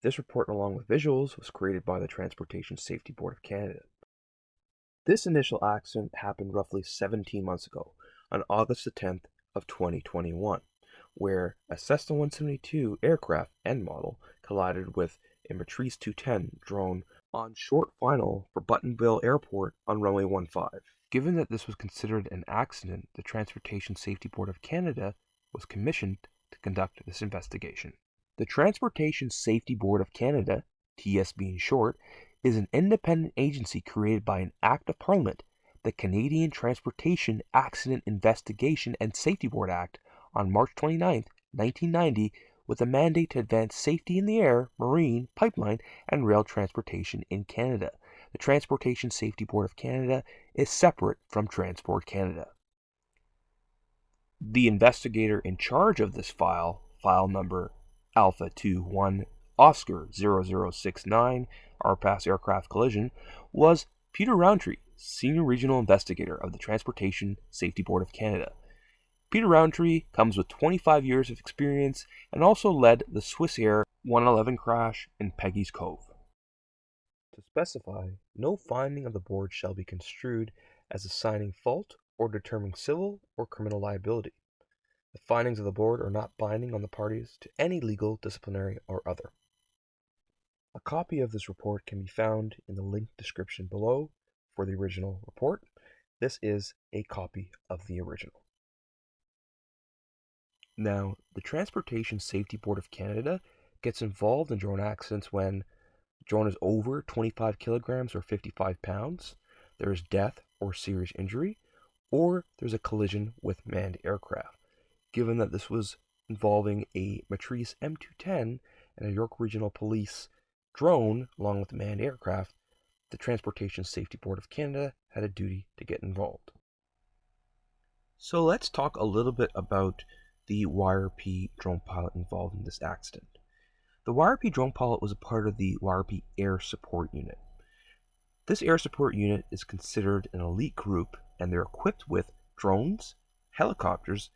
This report, along with visuals, was created by the Transportation Safety Board of Canada. This initial accident happened roughly 17 months ago, on August the 10th of 2021, where a Cessna 172 aircraft end model collided with a Matrice 210 drone on short final for Buttonville Airport on runway 15. Given that this was considered an accident, the Transportation Safety Board of Canada was commissioned to conduct this investigation. The Transportation Safety Board of Canada, TSB in short, is an independent agency created by an Act of Parliament, the Canadian Transportation Accident Investigation and Safety Board Act, on March 29, 1990, with a mandate to advance safety in the air, marine, pipeline, and rail transportation in Canada. The Transportation Safety Board of Canada is separate from Transport Canada. The investigator in charge of this file number Alpha 21 Oscar 0069, RPAS aircraft collision, was Peter Roundtree, Senior Regional Investigator of the Transportation Safety Board of Canada. Peter Roundtree comes with 25 years of experience and also led the Swissair 111 crash in Peggy's Cove. To specify, no finding of the board shall be construed as assigning fault or determining civil or criminal liability. The findings of the board are not binding on the parties to any legal, disciplinary, or other. A copy of this report can be found in the link description below for the original report. This is a copy of the original. Now, the Transportation Safety Board of Canada gets involved in drone accidents when the drone is over 25 kilograms or 55 pounds, there is death or serious injury, or there's a collision with manned aircraft. Given that this was involving a Matrice M210 and a York Regional Police drone along with manned aircraft, the Transportation Safety Board of Canada had a duty to get involved. So let's talk a little bit about the YRP drone pilot involved in this accident. The YRP drone pilot was a part of the YRP Air Support Unit. This Air Support Unit is considered an elite group, and they're equipped with drones, helicopters,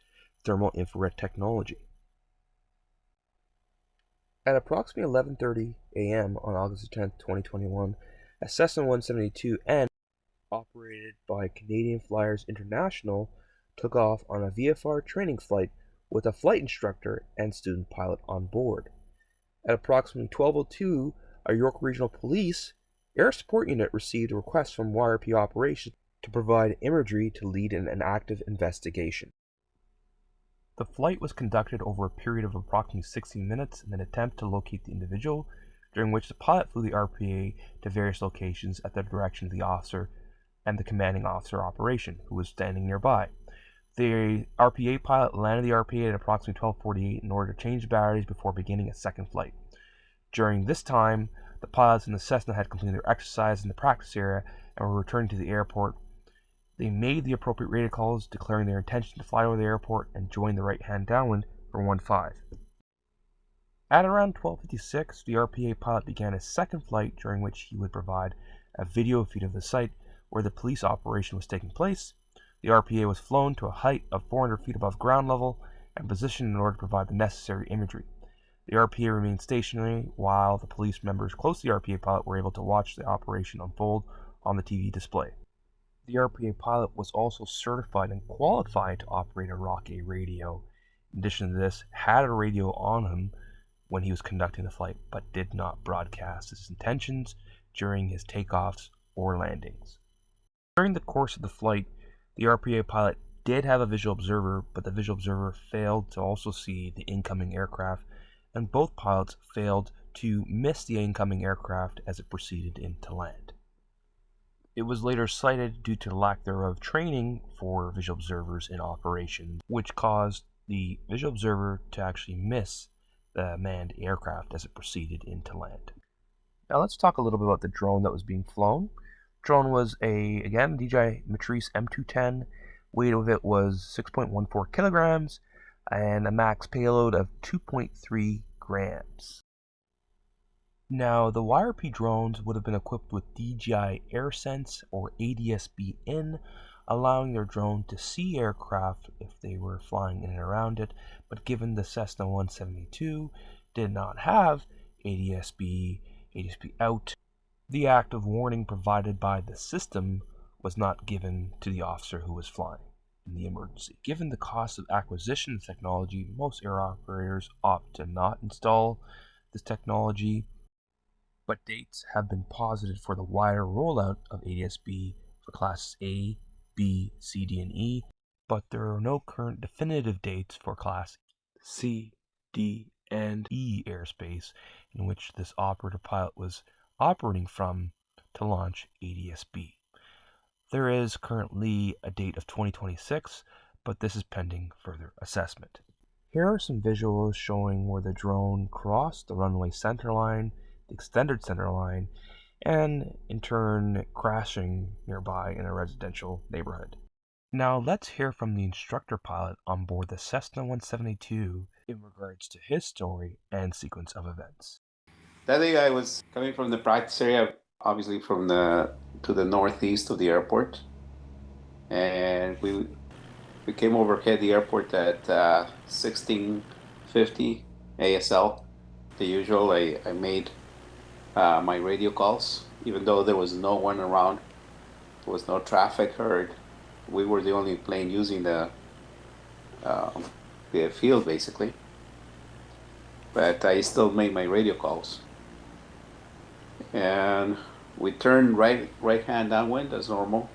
thermal infrared technology. At approximately 11:30 a.m. on August 10, 2021, a Cessna 172N, operated by Canadian Flyers International, took off on a VFR training flight with a flight instructor and student pilot on board. At approximately 12:02, a York Regional Police Air Support Unit received a request from YRP Operations to provide imagery to lead in an active investigation. The flight was conducted over a period of approximately 60 minutes in an attempt to locate the individual, during which the pilot flew the RPA to various locations at the direction of the officer and the commanding officer operation, who was standing nearby. The RPA pilot landed the RPA at approximately 12:48 in order to change batteries before beginning a second flight. During this time, the pilots in the Cessna had completed their exercise in the practice area and were returning to the airport. They made the appropriate radio calls, declaring their intention to fly over the airport and join the right-hand downwind for 15. At around 12:56, the RPA pilot began a second flight, during which he would provide a video feed of the site where the police operation was taking place. The RPA was flown to a height of 400 feet above ground level and positioned in order to provide the necessary imagery. The RPA remained stationary while the police members close to the RPA pilot were able to watch the operation unfold on the TV display. The RPA pilot was also certified and qualified to operate a Rock-A radio. In addition to this, had a radio on him when he was conducting the flight, but did not broadcast his intentions during his takeoffs or landings. During the course of the flight, the RPA pilot did have a visual observer, but the visual observer failed to also see the incoming aircraft, and both pilots failed to miss the incoming aircraft as it proceeded into land. It was later cited due to lack thereof training for visual observers in operation, which caused the visual observer to actually miss the manned aircraft as it proceeded into land. Now let's talk a little bit about the drone that was being flown. The drone was again, DJI Matrice M210. Weight of it was 6.14 kilograms and a max payload of 2.3 grams. Now, the YRP drones would have been equipped with DJI AirSense or ADS-B allowing their drone to see aircraft if they were flying in and around it, but given the Cessna 172 did not have ADSB, ADSB out. The act of warning provided by the system was not given to the officer who was flying in the emergency. Given the cost of acquisition of technology, most air operators opt to not install this technology, but dates have been posited for the wider rollout of ADSB for classes A, B, C, D, and E, but there are no current definitive dates for class C, D, and E airspace in which this operator pilot was operating from to launch ADSB. There is currently a date of 2026, but this is pending further assessment. Here are some visuals showing where the drone crossed the runway centerline, the extended centerline, and in turn crashing nearby in a residential neighborhood. Now let's hear from the instructor pilot on board the Cessna 172 in regards to his story and sequence of events. That day I was coming from the practice area, obviously from to the northeast of the airport, and we came overhead the airport at 1650 ASL. The usual, I made my radio calls, even though there was no one around, there was no traffic heard. We were the only plane using the field basically, but I still made my radio calls. And we turned right hand downwind as normal,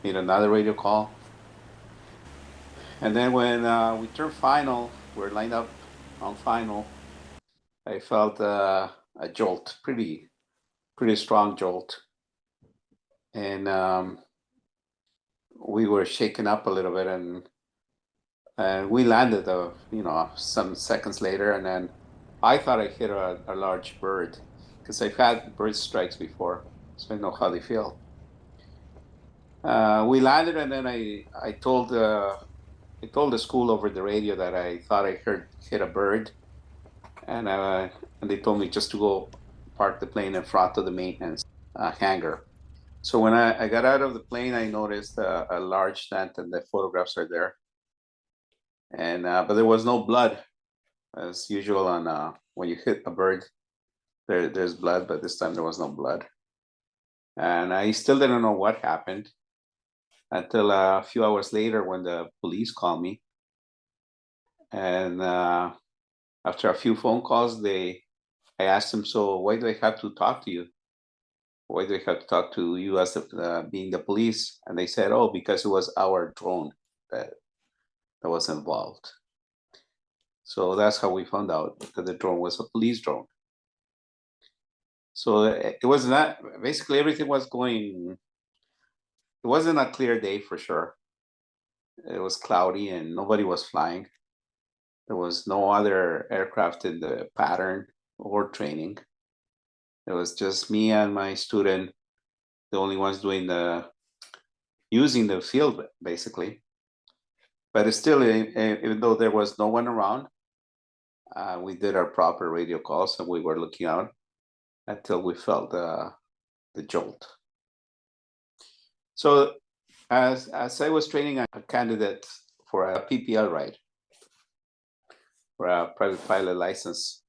made another radio call. And then when we turned final, we're lined up on final, I felt a jolt, pretty strong jolt. And we were shaken up a little bit, and we landed some seconds later, and then I thought I hit a large bird, because I've had bird strikes before, so I know how they feel. We landed, and then I told the school over the radio that I thought I hit a bird, and they told me just to go park the plane in front of the maintenance hangar. So when I got out of the plane, I noticed a large dent, and the photographs are there. And but there was no blood, as usual on when you hit a bird. There's blood, but this time there was no blood. And I still didn't know what happened until a few hours later when the police called me. And after a few phone calls, I asked them, so why do I have to talk to you? Why do I have to talk to you as being the police? And they said, oh, because it was our drone that was involved. So that's how we found out that the drone was a police drone. So it was not, basically everything was going, it wasn't a clear day for sure. It was cloudy and nobody was flying. There was no other aircraft in the pattern or training. It was just me and my student, the only ones using the field basically. But it's still, even though there was no one around, we did our proper radio calls and we were looking out until we felt the jolt. So as I was training a candidate for a PPL ride, for a private pilot license,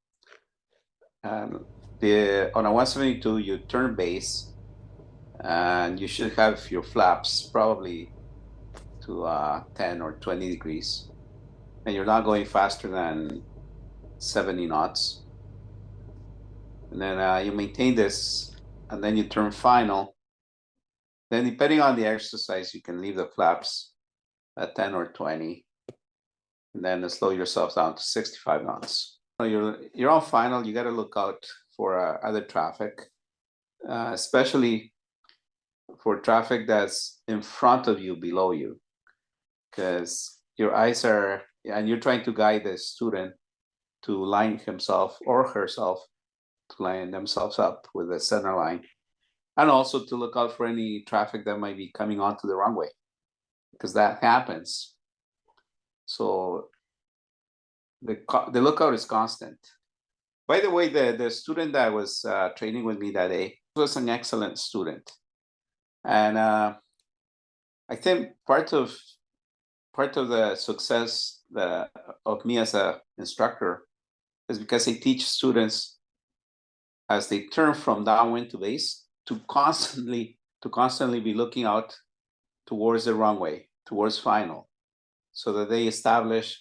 on a 172 you turn base, and you should have your flaps probably to 10 or 20 degrees, and you're not going faster than 70 knots. And then you maintain this, and then you turn final. Then depending on the exercise, you can leave the flaps at 10 or 20, and then slow yourself down to 65 knots. You're on final, you got to look out for other traffic, especially for traffic that's in front of you, below you, because your eyes are, and you're trying to guide the student to line himself or herself, to line themselves up with the center line, and also to look out for any traffic that might be coming onto the runway, because that happens. So the lookout is constant. By the way, the student that was training with me that day was an excellent student, and I think part of the success of me as an instructor is because I teach students as they turn from downwind to base, to constantly be looking out towards the runway, towards final, so that they establish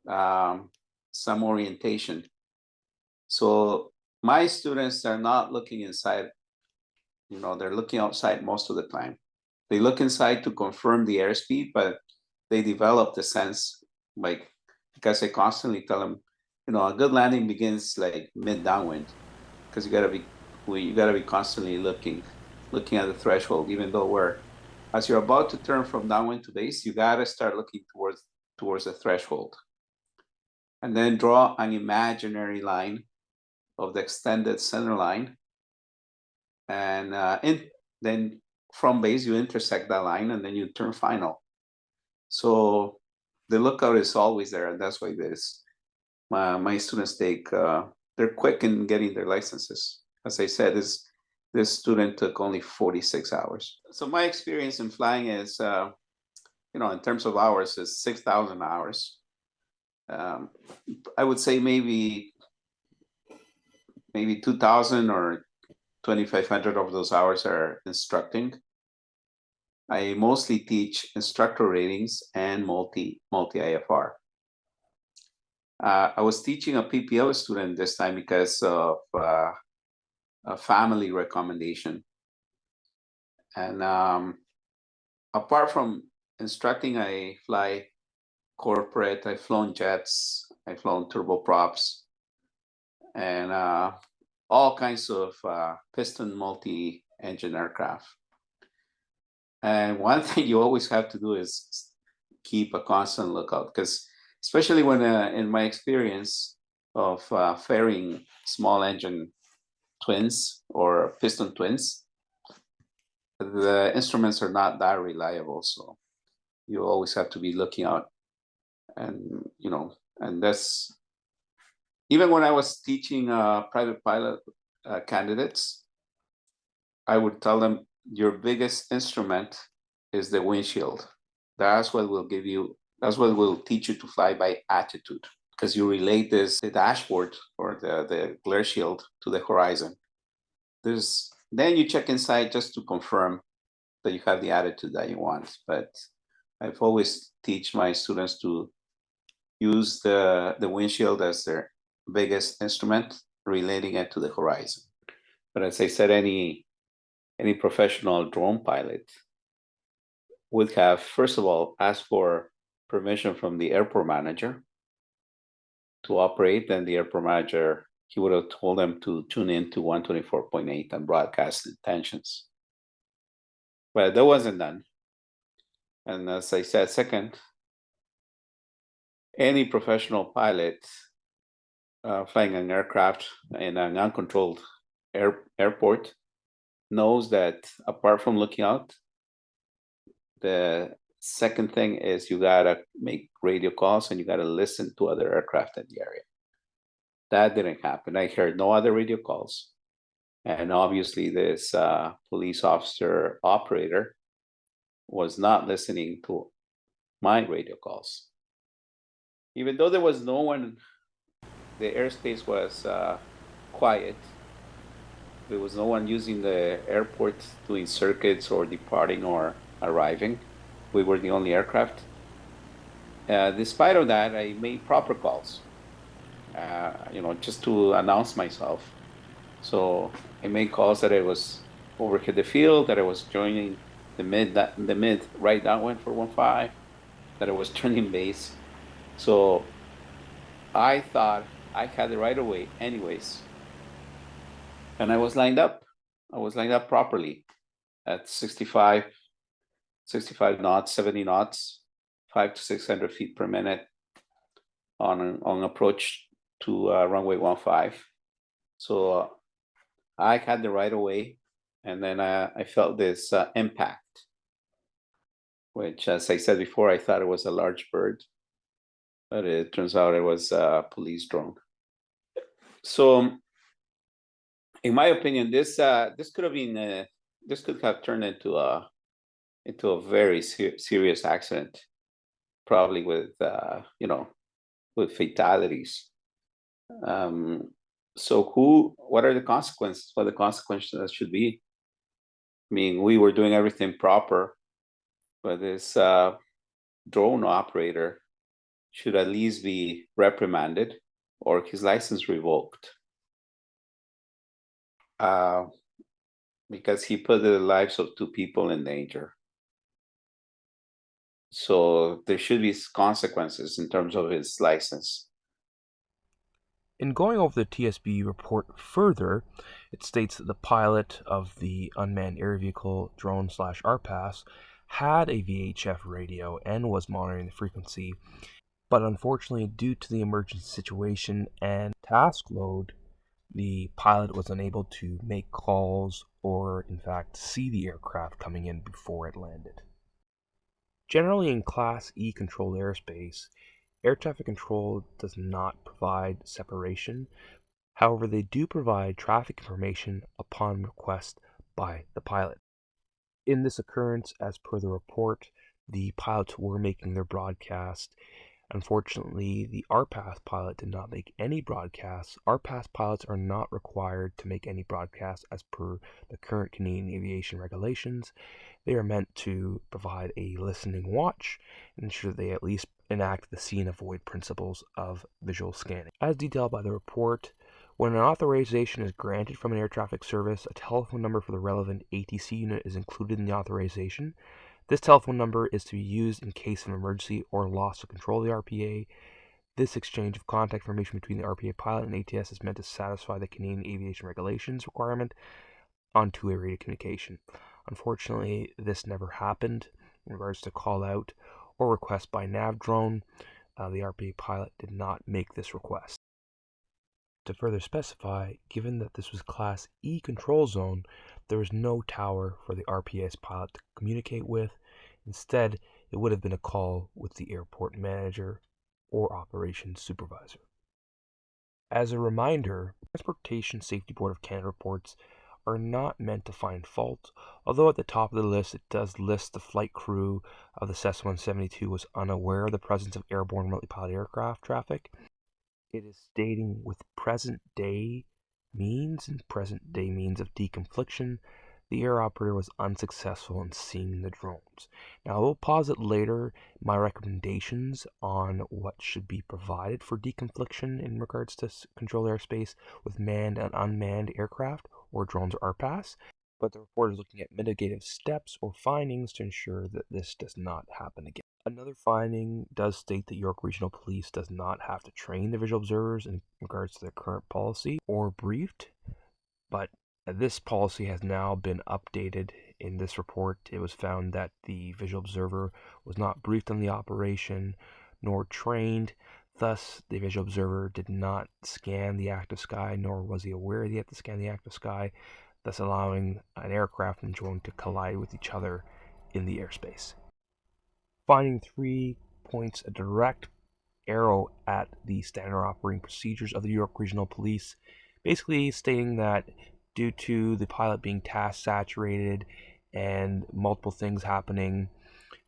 some orientation. So my students are not looking inside, they're looking outside most of the time. They look inside to confirm the airspeed, but they develop the sense, because I constantly tell them, a good landing begins like mid downwind, because you gotta be constantly looking at the threshold, even though as you're about to turn from downwind to base, you gotta start looking towards the threshold. And then draw an imaginary line of the extended center line. And then from base, you intersect that line and then you turn final. So the lookout is always there, and that's why my students they're quick in getting their licenses. As I said, this student took only 46 hours. So my experience in flying is, in terms of hours, is 6,000 hours. I would say maybe 2,000 or 2,500 of those hours are instructing. I mostly teach instructor ratings and multi-IFR. I was teaching a PPL student this time because of a family recommendation. And apart from instructing, I fly corporate, I've flown jets, I've flown turboprops, and all kinds of piston multi-engine aircraft. And one thing you always have to do is keep a constant lookout, because especially when in my experience of ferrying small engine twins or piston twins, the instruments are not that reliable. So you always have to be looking out. And, and that's, even when I was teaching private pilot candidates, I would tell them your biggest instrument is the windshield. That's what will teach you to fly by attitude, because you relate the dashboard or the glare shield to the horizon. Then you check inside just to confirm that you have the attitude that you want. But I've always teach my students to use the windshield as their biggest instrument, relating it to the horizon. But as I said, any professional drone pilot would have, first of all, asked for permission from the airport manager to operate. Then the airport manager, he would have told them to tune in to 124.8 and broadcast intentions. But that wasn't done. And as I said, second, any professional pilot flying an aircraft in an uncontrolled airport knows that apart from looking out, the second thing is you gotta make radio calls and you gotta listen to other aircraft in the area. That didn't happen. I heard no other radio calls. And obviously this police officer operator was not listening to my radio calls. Even though there was no one, the airspace was quiet. There was no one using the airport doing circuits or departing or arriving. We were the only aircraft. Despite of that, I made proper calls, just to announce myself. So I made calls that I was overhead the field, that I was joining the mid right downwind for 1.5, that I was turning base. So I thought I had the right of way anyways. And I was lined up. I was lined up properly at 65 knots, 70 knots, 500 to 600 feet per minute on approach to runway 15. So I had the right of way, and then I felt this impact, which, as I said before, I thought it was a large bird, but it turns out it was a police drone. So, in my opinion, this could have turned into a very serious accident, probably with with fatalities. So what are the consequences? What the consequences should be? I mean, we were doing everything proper, but this drone operator should at least be reprimanded or his license revoked, uh, because he put the lives of two people in danger. So there should be consequences in terms of his license. In going over the TSB report further, it states that the pilot of the unmanned air vehicle drone slash RPAS had a VHF radio and was monitoring the frequency, but unfortunately, due to the emergency situation and task load, the pilot was unable to make calls or, in fact, see the aircraft coming in before it landed. Generally, in Class E controlled airspace, air traffic control does not provide separation. However, they do provide traffic information upon request by the pilot. In this occurrence, as per the report, the pilots were making their broadcast. Unfortunately, the RPAS pilot did not make any broadcasts. RPAS pilots are not required to make any broadcasts as per the current Canadian aviation regulations. They are meant to provide a listening watch and ensure they at least enact the see and avoid principles of visual scanning. As detailed by the report, when an authorization is granted from an air traffic service, a telephone number for the relevant ATC unit is included in the authorization. This telephone number is to be used in case of an emergency or loss of control of the RPA. This exchange of contact information between the RPA pilot and ATS is meant to satisfy the Canadian aviation regulations requirement on two-way radio communication. Unfortunately, this never happened in regards to call out or request by nav drone. The RPA pilot did not make this request. To further specify, given that this was Class E control zone, there was no tower for the RPA's pilot to communicate with. Instead, it would have been a call with the airport manager or operations supervisor. As a reminder, Transportation Safety Board of Canada reports are not meant to find fault, although at the top of the list it does list the flight crew of the Cessna 172 was unaware of the presence of airborne remotely piloted aircraft traffic. It is stating with present day means and present day means of deconfliction, the air operator was unsuccessful in seeing the drones. Now, I will posit later my recommendations on what should be provided for deconfliction in regards to controlled airspace with manned and unmanned aircraft or drones or RPAS, but the report is looking at mitigative steps or findings to ensure that this does not happen again. Another finding does state that York Regional Police does not have to train the visual observers in regards to their current policy or briefed, but this policy has now been updated. In this report, it was found that the visual observer was not briefed on the operation nor trained. Thus, the visual observer did not scan the active sky, nor was he aware that he had to scan the active sky, thus allowing an aircraft and drone to collide with each other in the airspace. Finding 3 points a direct arrow at the standard operating procedures of the New York Regional Police, basically stating that due to the pilot being task saturated and multiple things happening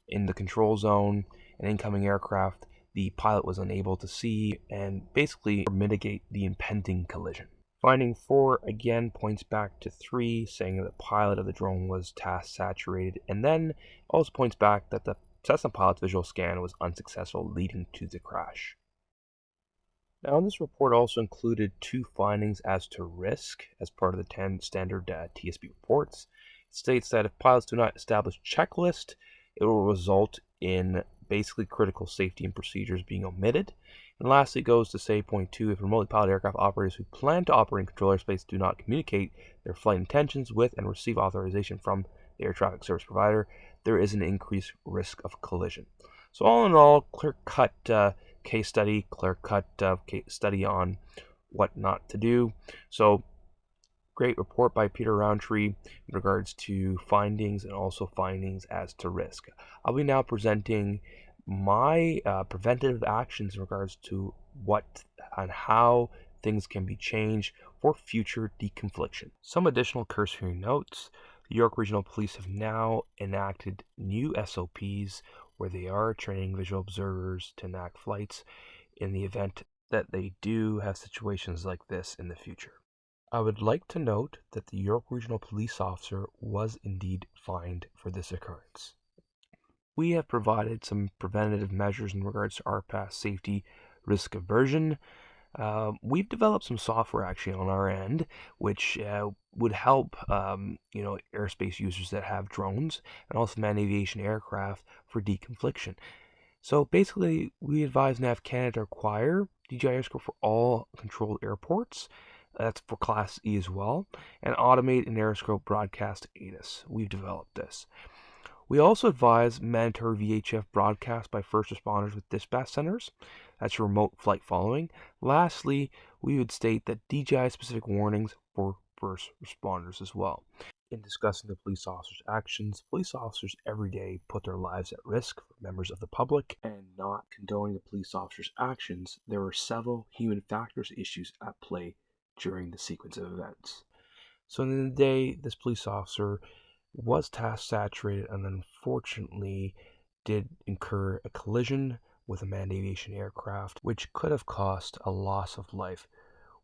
in the control zone and incoming aircraft, the pilot was unable to see and basically mitigate the impending collision. Finding 4 again points back to 3, saying that the pilot of the drone was task saturated, and then also points back that the Cessna pilot's visual scan was unsuccessful, leading to the crash. Now, this report also included 2 findings as to risk as part of the 10 standard TSB reports. It states that if pilots do not establish checklist, it will result in basically critical safety and procedures being omitted. And lastly, it goes to say, point 2, if remotely piloted aircraft operators who plan to operate in control airspace do not communicate their flight intentions with and receive authorization from the air traffic service provider, there is an increased risk of collision. So all in all, clear-cut case study, clear-cut study on what not to do. So great report by Peter Roundtree in regards to findings and also findings as to risk. I'll be now presenting my preventative actions in regards to what and how things can be changed for future deconfliction. Some additional cursory notes. The York Regional Police have now enacted new SOPs where they are training visual observers to enact flights in the event that they do have situations like this in the future. I would like to note that the York Regional Police officer was indeed fined for this occurrence. We have provided some preventative measures in regards to RPAS safety risk aversion. We've developed some software actually on our end, which would help airspace users that have drones and also manned aviation aircraft for deconfliction. So basically, we advise NAV Canada to acquire DJI Airscope for all controlled airports. That's for Class E as well, and automate an Airscope broadcast ATIS. We've developed this. We also advise mandatory VHF broadcast by first responders with dispatch centers. That's remote flight following. Lastly, we would state that DJI specific warnings for first responders as well. In discussing the police officers' actions, police officers every day put their lives at risk for members of the public, and not condoning the police officers' actions, there were several human factors issues at play during the sequence of events. So in the day, this police officer was task saturated and unfortunately did incur a collision with a manned aviation aircraft, which could have cost a loss of life,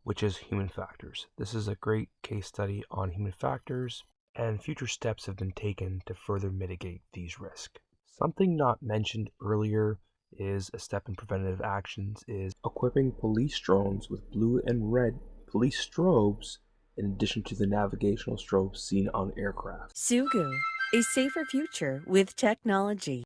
which is human factors. This is a great case study on human factors, and future steps have been taken to further mitigate these risks. Something not mentioned earlier is a step in preventative actions is equipping police drones with blue and red police strobes in addition to the navigational strobes seen on aircraft. Sugu, a safer future with technology.